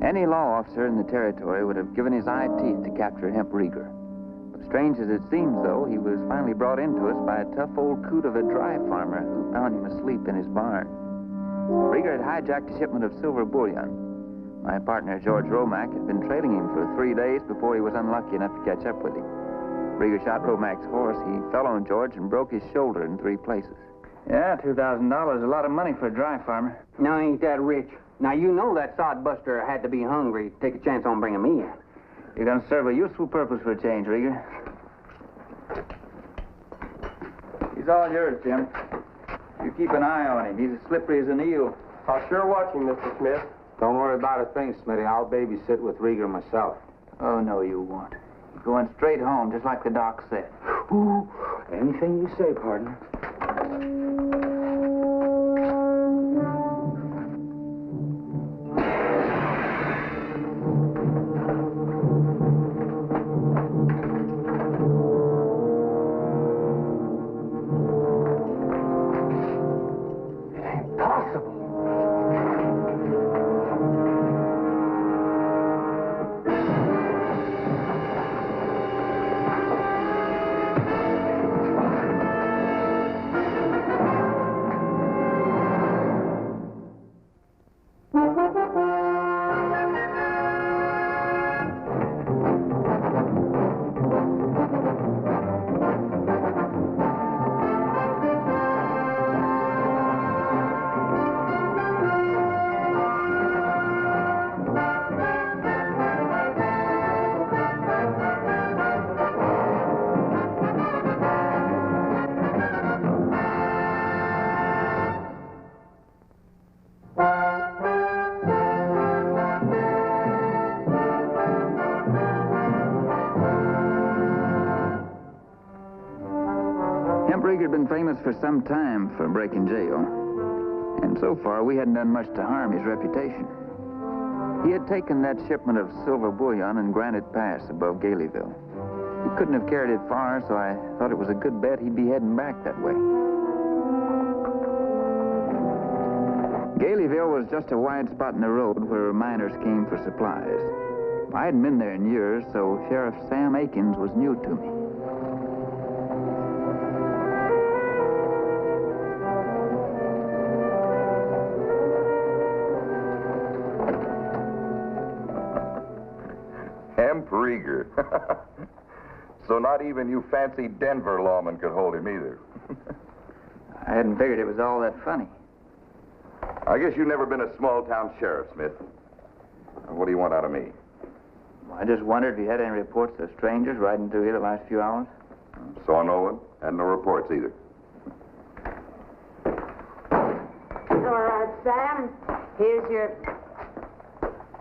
Any law officer in the territory would have given his eye teeth to capture Hemp Reger. But strange as it seems, though, he was finally brought into us by a tough old coot of a dry farmer who found him asleep in his barn. Reger had hijacked a shipment of silver bullion. My partner, George Romack, had been trailing him for 3 days before he was unlucky enough to catch up with him. Reger shot Romack's horse. He fell on George and broke his shoulder in 3 places. Yeah, $2,000 is a lot of money for a dry farmer. No, ain't that rich. Now, you know that sodbuster had to be hungry to take a chance on bringing me in. You're going to serve a useful purpose for a change, Reger. He's all yours, Jim. You keep an eye on him. He's as slippery as an eel. I'll sure watch him, Mr. Smith. Don't worry about a thing, Smitty. I'll babysit with Reger myself. Oh, no, you won't. You're going straight home, just like the doc said. Ooh, anything you say, partner. Hemp Reger had been famous for some time for breaking jail. And so far, we hadn't done much to harm his reputation. He had taken that shipment of silver bullion in Granite Pass above Galeyville. He couldn't have carried it far, so I thought it was a good bet he'd be heading back that way. Galeyville was just a wide spot in the road where miners came for supplies. I hadn't been there in years, so Sheriff Sam Akins was new to me. Hemp Reger. So not even you fancy Denver lawman could hold him either. I hadn't figured it was all that funny. I guess you've never been a small-town sheriff, Smith. What do you want out of me? I just wondered if you had any reports of strangers riding through here the last few hours. Saw no one. Had no reports either. All right, Sam. Here's your...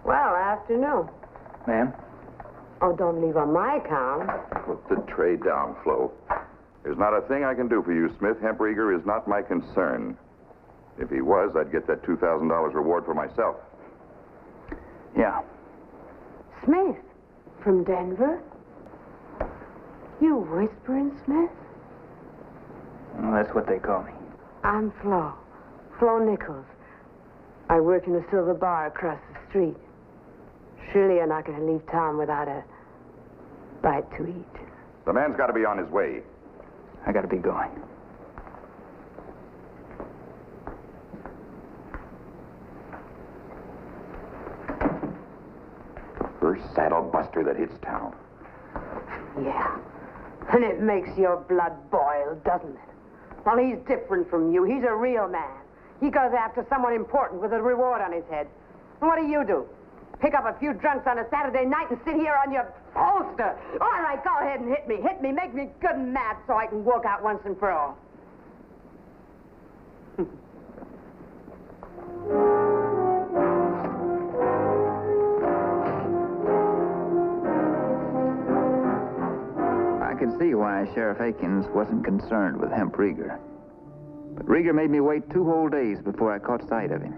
Well, afternoon. Ma'am? Oh, don't leave on my account. Put the tray down, Flo. There's not a thing I can do for you, Smith. Hemp Reger is not my concern. If he was, I'd get that $2,000 reward for myself. Yeah. Smith? From Denver? You whispering, Smith? Well, that's what they call me. I'm Flo. Flo Nichols. I work in a silver bar across the street. Surely you're not going to leave town without a bite to eat. The man's got to be on his way. I got to be going. First saddle buster that hits town. Yeah. And it makes your blood boil, doesn't it? Well, he's different from you. He's a real man. He goes after someone important with a reward on his head. And what do? Pick up a few drunks on a Saturday night and sit here on your poster. All right, go ahead and hit me. Hit me. Make me good and mad so I can walk out once and for all. I could see why Sheriff Akins wasn't concerned with Hemp Reger. But Reger made me wait 2 whole days before I caught sight of him.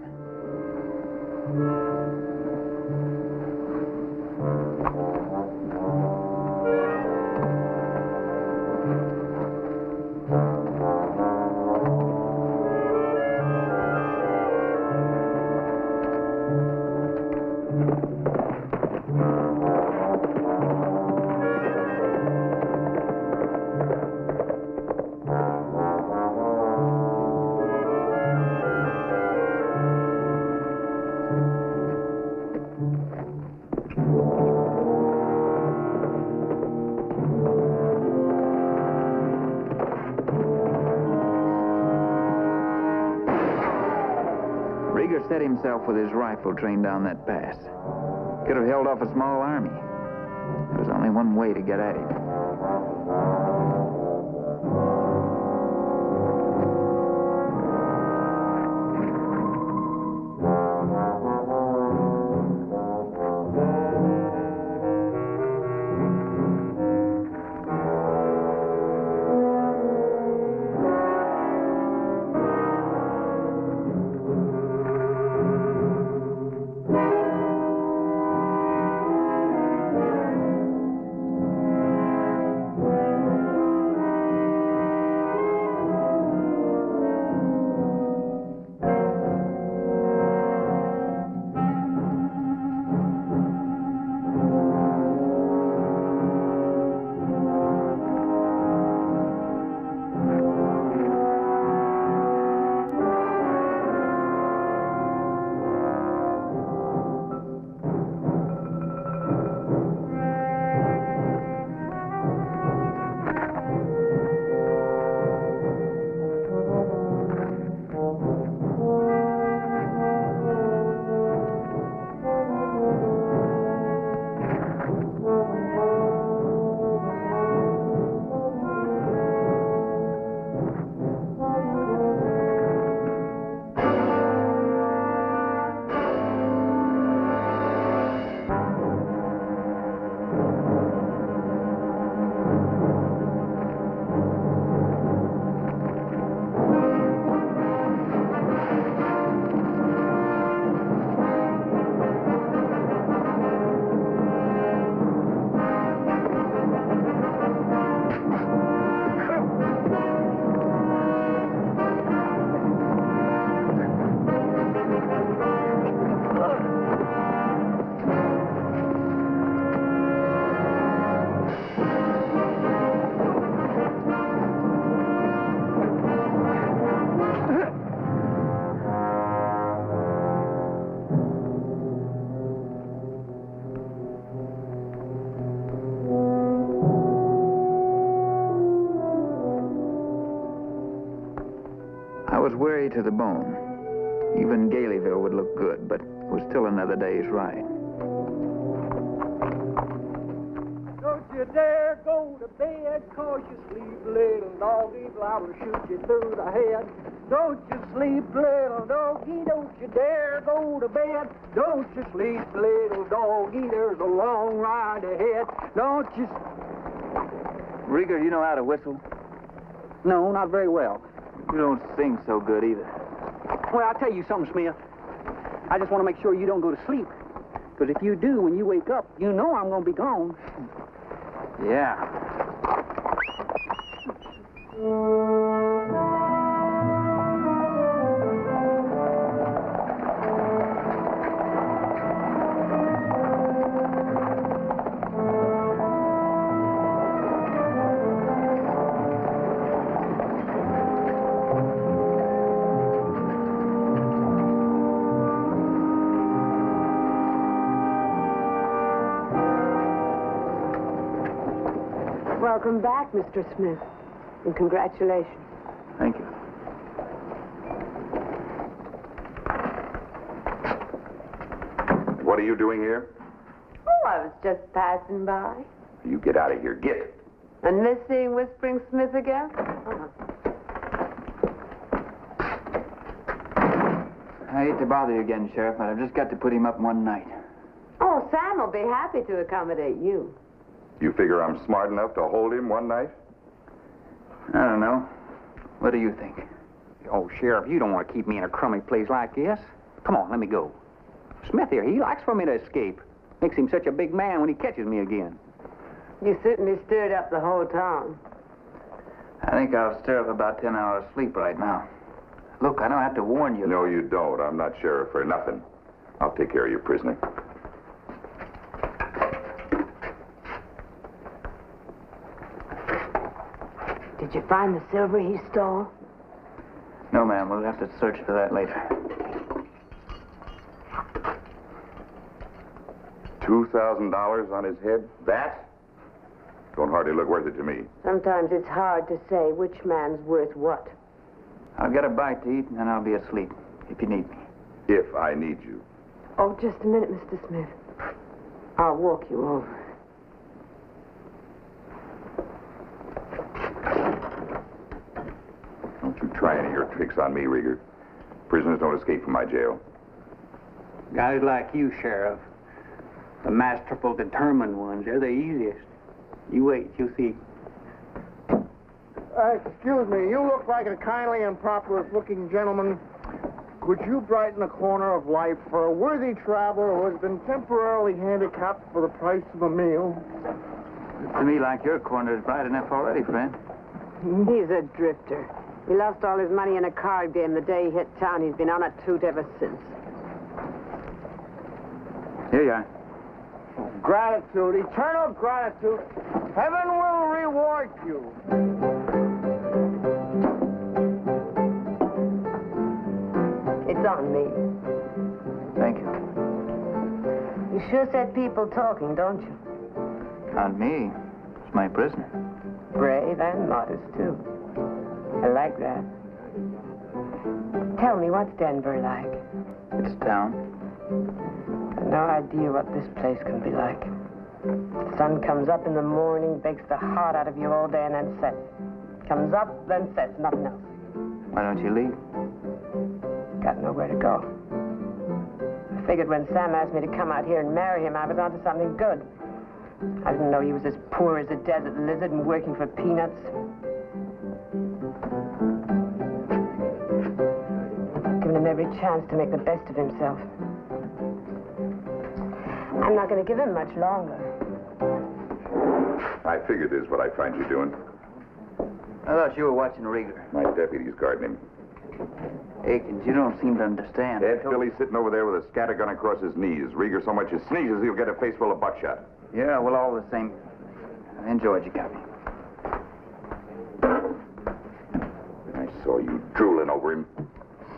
bet himself with his rifle trained down that pass. Could have held off a small army. There was only one way to get at him. I was weary to the bone. Even Galeyville would look good, but it was still another day's ride. Don't you dare go to bed, 'cause you sleep, little doggy, I will shoot you through the head. Don't you sleep, little doggy, don't you dare go to bed. Don't you sleep, little doggy, there's a long ride ahead. Don't you... Reger, you know how to whistle? No, not very well. You don't sing so good either. Well, I'll tell you something, Smith. I just want to make sure you don't go to sleep. Because if you do, when you wake up, you know I'm going to be gone. Yeah. Welcome back, Mr. Smith. And congratulations. Thank you. What are you doing here? Oh, I was just passing by. You get out of here. Get. And missing Whispering Smith again? I hate to bother you again, Sheriff, but I've just got to put him up one night. Oh, Sam will be happy to accommodate you. You figure I'm smart enough to hold him one night? I don't know. What do you think? Oh, Sheriff, you don't want to keep me in a crummy place like this. Come on, let me go. Smith here, he likes for me to escape. Makes him such a big man when he catches me again. You certainly stirred up the whole town. I think I'll stir up about 10 hours sleep right now. Look, I don't have to warn you. No, you don't. I'm not sheriff for nothing. I'll take care of you, prisoner. Did you find the silver he stole? No, ma'am. We'll have to search for that later. $2,000 on his head? That? Don't hardly look worth it to me. Sometimes it's hard to say which man's worth what. I'll get a bite to eat, and then I'll be asleep, if you need me. If I need you. Oh, just a minute, Mr. Smith. I'll walk you over. Don't you try any of your tricks on me, Reger. Prisoners don't escape from my jail. Guys like you, Sheriff. The masterful, determined ones, they're the easiest. You wait, you'll see. Excuse me, you look like a kindly and prosperous-looking gentleman. Could you brighten the corner of life for a worthy traveler who has been temporarily handicapped for the price of a meal? To me, like your corner is bright enough already, friend. He's a drifter. He lost all his money in a card game the day he hit town. He's been on a toot ever since. Here you are. Gratitude, eternal gratitude. Heaven will reward you. It's on me. Thank you. You sure set people talking, don't you? Not me. It's my prisoner. Brave and modest, too. I like that. Tell me, what's Denver like? It's town. I've no idea what this place can be like. The sun comes up in the morning, bakes the heart out of you all day, and then sets. Comes up, then sets, nothing else. Why don't you leave? Got nowhere to go. I figured when Sam asked me to come out here and marry him, I was onto something good. I didn't know he was as poor as a desert lizard and working for peanuts. Giving him every chance to make the best of himself. I'm not going to give him much longer. I figured this is what I find you doing. I thought you were watching Reger. My deputy's guarding him. Akins, you don't seem to understand. Ed Philly's sitting over there with a scattergun across his knees. Reger so much as sneezes, he'll get a face full of buckshot. Yeah, well, all the same. I enjoyed you got me. I saw you drooling over him.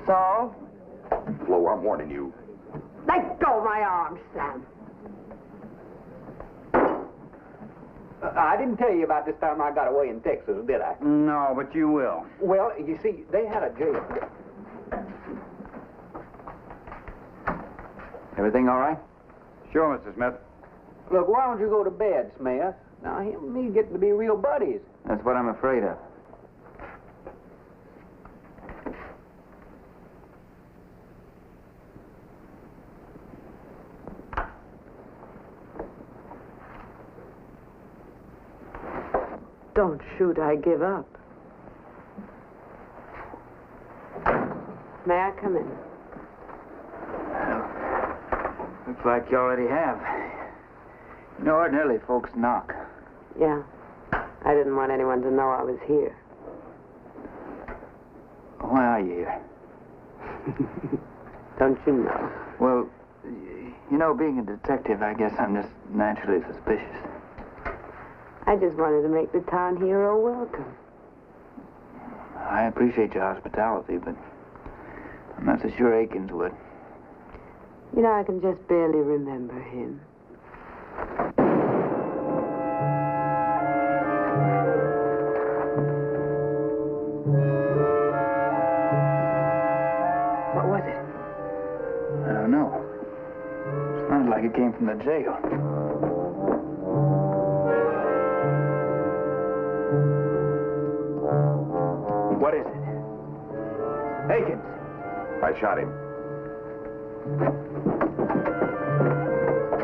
So? Flo, I'm warning you. Let go of my arms, Sam. I didn't tell you about this time I got away in Texas, did I? No, but you will. Well, you see, they had a jail. Everything all right? Sure, Mr. Smith. Look, why don't you go to bed, Smith? Now, him and me getting to be real buddies. That's what I'm afraid of. Don't shoot, I give up. May I come in? Well, looks like you already have. You know, ordinarily folks knock. Yeah. I didn't want anyone to know I was here. Why are you here? Don't you know? Well, you know, being a detective, I guess I'm just naturally suspicious. I just wanted to make the town hero welcome. I appreciate your hospitality, but I'm not so sure Akins would. You know, I can just barely remember him. What was it? I don't know. It sounded like it came from the jail. What is it? Akins! I shot him.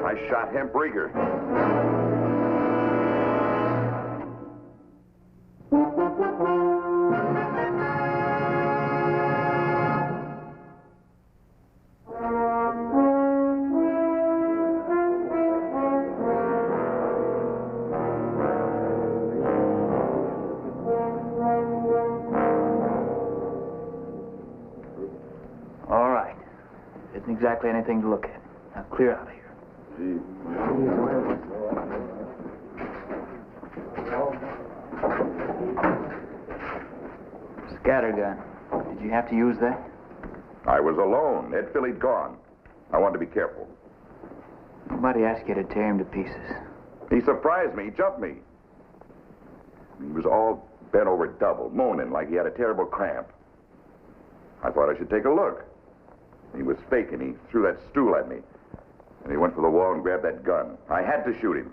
I shot Hemp Reger. All right. Isn't exactly anything to look at. Now clear out of here. Scattergun. Did you have to use that? I was alone. Ed Philly'd gone. I wanted to be careful. Nobody asked you to tear him to pieces. He surprised me. He jumped me. He was all bent over double, moaning like he had a terrible cramp. I thought I should take a look. He was faking. He threw that stool at me. And he went for the wall and grabbed that gun. I had to shoot him.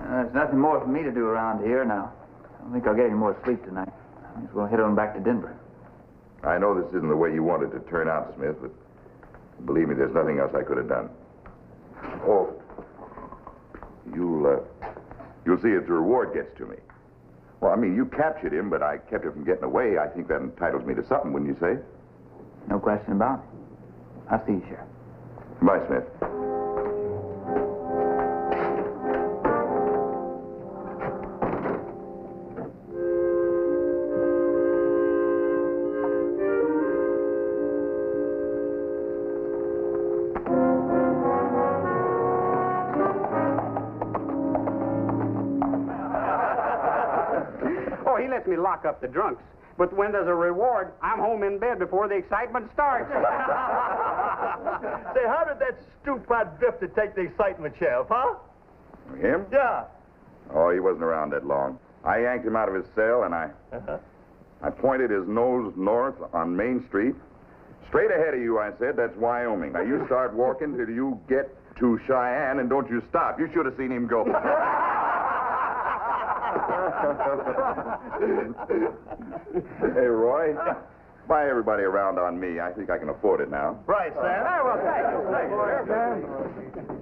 There's nothing more for me to do around here now. I don't think I'll get any more sleep tonight. I may as well head on back to Denver. I know this isn't the way you wanted to turn out, Smith, but believe me, there's nothing else I could have done. Oh, you'll see if the reward gets to me. Well, I mean, you captured him, but I kept him from getting away. I think that entitles me to something, wouldn't you say? No question about it. I'll see you, Sheriff. Goodbye, Smith. Oh, he lets me lock up the drunks. But when there's a reward, I'm home in bed before the excitement starts. Say, how did that stupid drifter take the excitement, Sheriff, huh? Him? Yeah. Oh, he wasn't around that long. I yanked him out of his cell, and I pointed his nose north on Main Street. Straight ahead of you, I said, that's Wyoming. Now, you start walking till you get to Cheyenne, and don't you stop. You should have seen him go. Hey, Roy, buy everybody around on me. I think I can afford it now. Right, Sam. Well, thank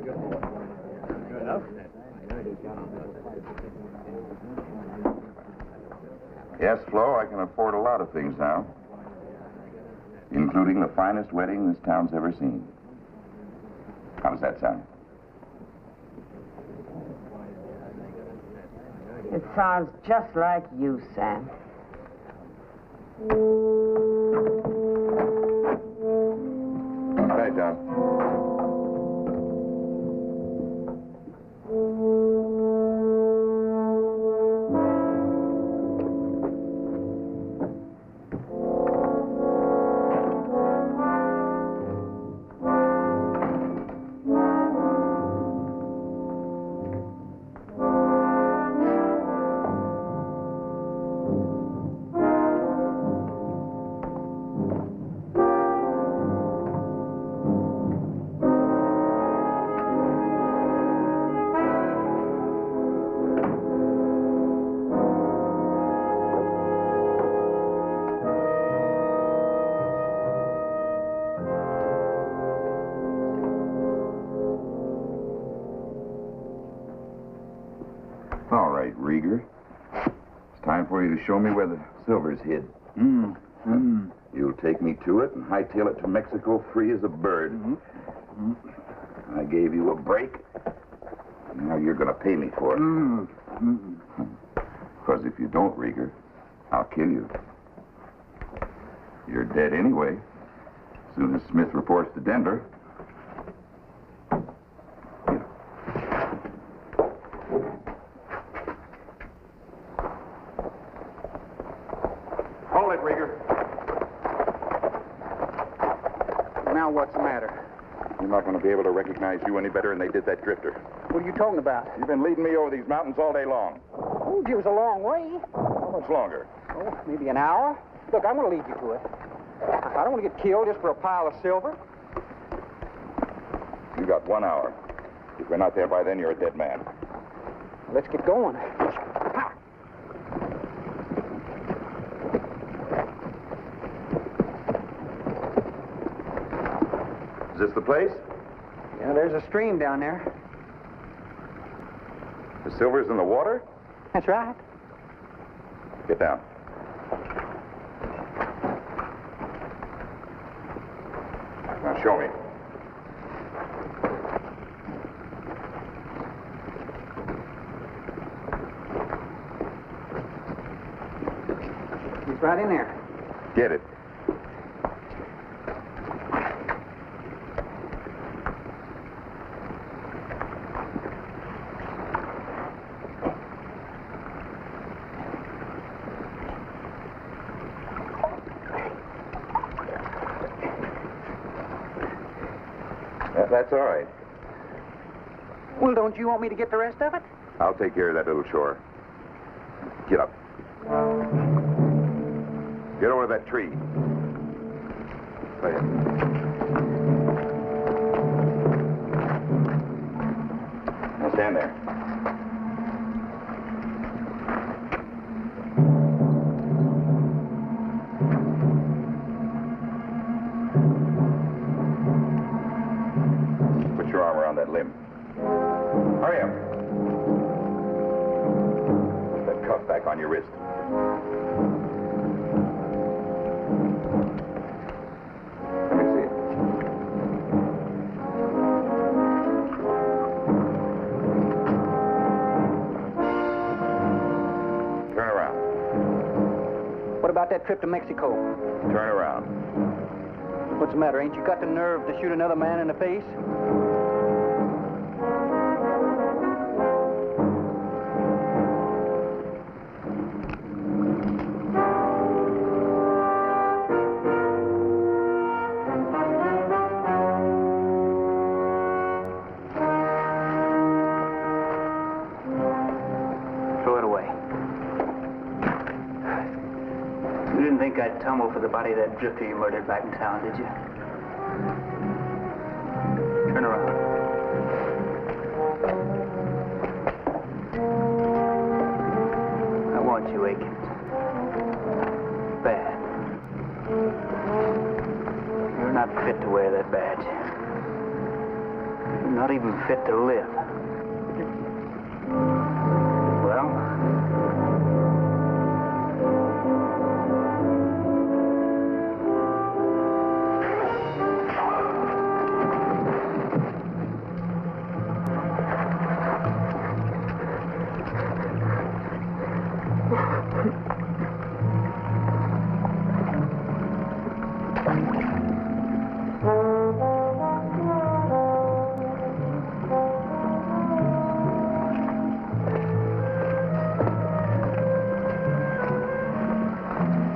you. Good enough. Yes, Flo, I can afford a lot of things now, including the finest wedding this town's ever seen. How does that sound? It sounds just like you, Sam. All right, John. All right, Reger. It's time for you to show me where the silver's hid. You'll take me to it and hightail it to Mexico free as a bird. I gave you a break. Now you're going to pay me for it. Because if you don't, Reger, I'll kill you. You're dead anyway. As soon as Smith reports to Denver. Hold it, Reger. Now what's the matter? You're not going to be able to recognize you any better than they did that drifter. What are you talking about? You've been leading me over these mountains all day long. Oh, it was a long way. How much longer? Oh, maybe an hour. Look, I'm going to lead you to it. I don't want to get killed just for a pile of silver. You got 1 hour. If we're not there by then, you're a dead man. Let's get going. Is this the place? Yeah, there's a stream down there. The silver's in the water? That's right. Get down. Now show me. He's right in there. Get it. That's all right. Well, don't you want me to get the rest of it? I'll take care of that little chore. Get up. Get over that tree. Go ahead. Now stand there. Put your arm around that limb. Hurry up. Put that cuff back on your wrist. Let me see it. Turn around. What about that trip to Mexico? Turn around. What's the matter? Ain't you got the nerve to shoot another man in the face? Throw it away. You didn't think I'd tumble for the body of that drifter you murdered back in town, did you? Turn around. I want you, Aiken. Bad. You're not fit to wear that badge. You're not even fit to live. Well,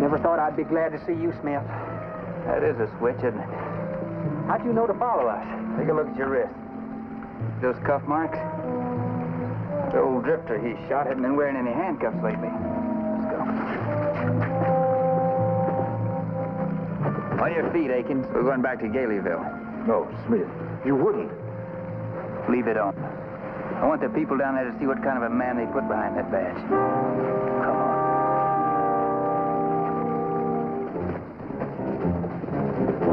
never thought I'd be glad to see you, Smith. That is a switch, isn't it? How'd you know to follow us? Take a look at your wrist. Those cuff marks? The old drifter he shot hadn't been wearing any handcuffs lately. Let's go. On your feet, Aiken. We're going back to Galeyville. No, Smith. You wouldn't. Leave it on. I want the people down there to see what kind of a man they put behind that badge. Come on.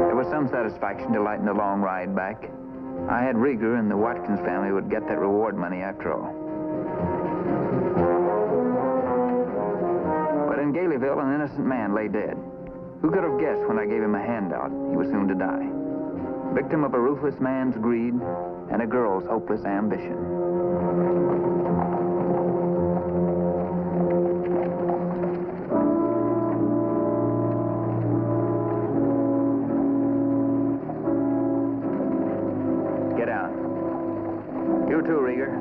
There was some satisfaction to lighten the long ride back. I had Reger and the Watkins family would get that reward money after all. But in Galeyville, an innocent man lay dead. Who could have guessed when I gave him a handout he was soon to die? Victim of a ruthless man's greed and a girl's hopeless ambition. Get out. You too, Reger.